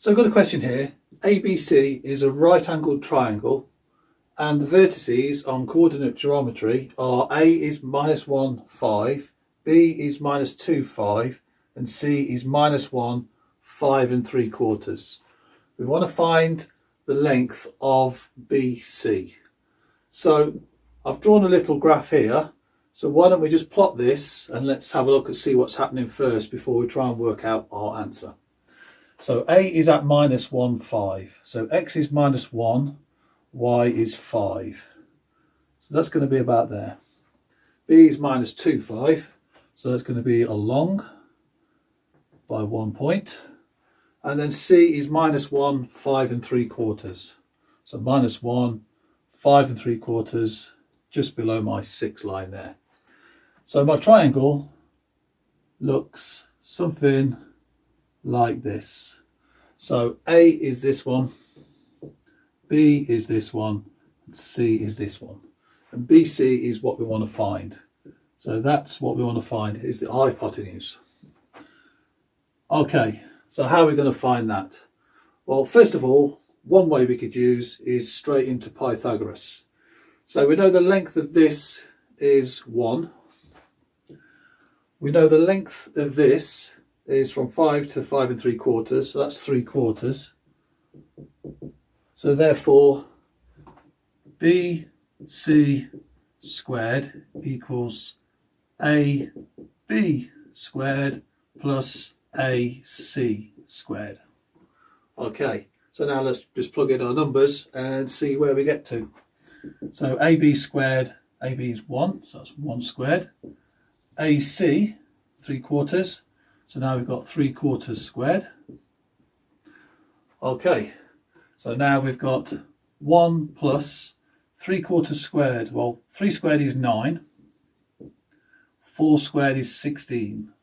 So I've got a question here. ABC is a right-angled triangle and the vertices on coordinate geometry are A is -1, 5, B is -2, 5 and C is -1, 5 3/4. We want to find the length of BC. So I've drawn a little graph here. So why don't we just plot this and let's have a look and see what's happening first before we try and work out our answer. So A is at -1, 5. So X is -1, Y is 5. So that's going to be about there. B is -2, 5. So that's going to be along by 1 point. And then C is -1, 5 3/4. So -1, 5 3/4, just below my 6 line there. So my triangle looks something like this. So A is this one, B is this one, and C is this one. And BC is what we want to find. So that's what we want to find, is the hypotenuse. Okay, so how are we going to find that? Well, first of all, one way we could use is straight into Pythagoras. So we know the length of this is 1. We know the length of this is from 5 to 5 3/4, so that's 3/4. So therefore BC squared equals AB squared plus AC squared. Okay, so now let's just plug in our numbers and see where we get to. So AB squared, AB is 1, so that's 1 squared. AC, 3/4. So now we've got 3/4 squared. Okay, so now we've got 1 plus 3/4 squared. Well, 3 squared is 9. 4 squared is 16.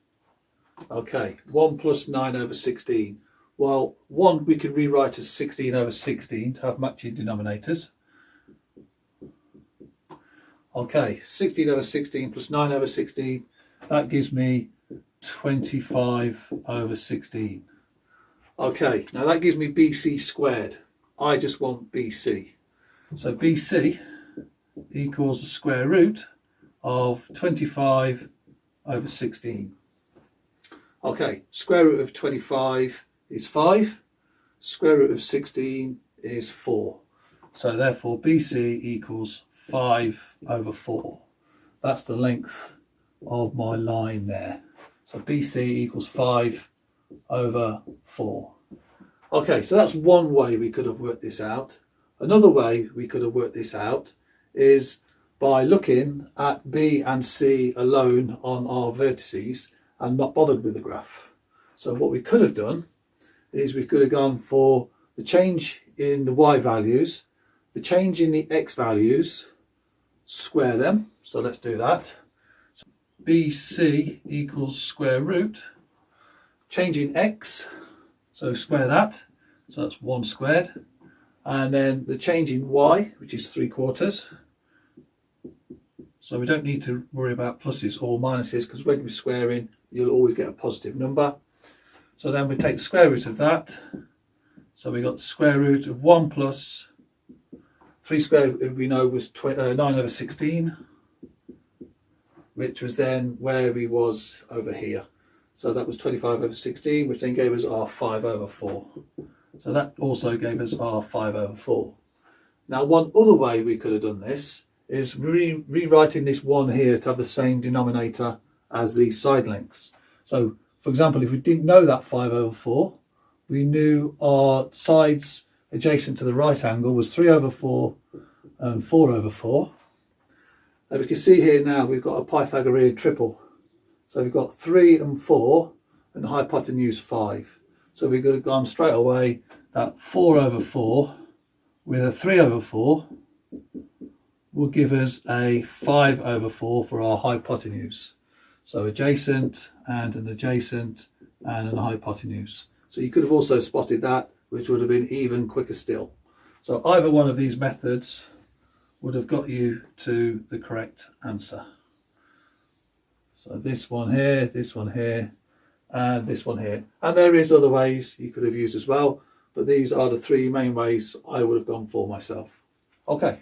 Okay, 1 plus 9 over 16. Well, 1 we can rewrite as 16 over 16 to have matching denominators. Okay, 16 over 16 plus 9 over 16, that gives me 25 over 16. Okay, now that gives me BC squared. I just want BC. So BC equals the square root of 25 over 16. Okay, square root of 25 is 5. Square root of 16 is 4. So therefore BC equals 5 over 4. That's the length of my line there. So BC equals 5 over 4. Okay, so that's one way we could have worked this out. Another way we could have worked this out is by looking at B and C alone on our vertices and not bothered with the graph. So what we could have done is we could have gone for the change in the Y values, the change in the X values, square them. So let's do that. BC equals square root, change in X, so square that, so that's 1 squared, and then the change in Y, which is 3/4, so we don't need to worry about pluses or minuses because when we're squaring you'll always get a positive number. So then we take the square root of that, so we got the square root of 1 plus 3 squared we know was 9 over 16, which was then where we was over here. So that was 25 over 16, which then gave us our 5 over 4. So that also gave us our 5 over 4. Now one other way we could have done this is rewriting this 1 here to have the same denominator as the side lengths. So for example, if we didn't know that 5 over 4, we knew our sides adjacent to the right angle was 3 over 4 and 4 over 4. And we can see here now we've got a Pythagorean triple. So we've got 3 and 4 and the hypotenuse 5. So we could have gone straight away that 4 over 4 with a 3 over 4 will give us a 5 over 4 for our hypotenuse. So adjacent and an adjacent and an hypotenuse. So you could have also spotted that, which would have been even quicker still. So either one of these methods would have got you to the correct answer. So this one here, and this one here. And there is other ways you could have used as well, but these are the three main ways I would have gone for myself. Okay.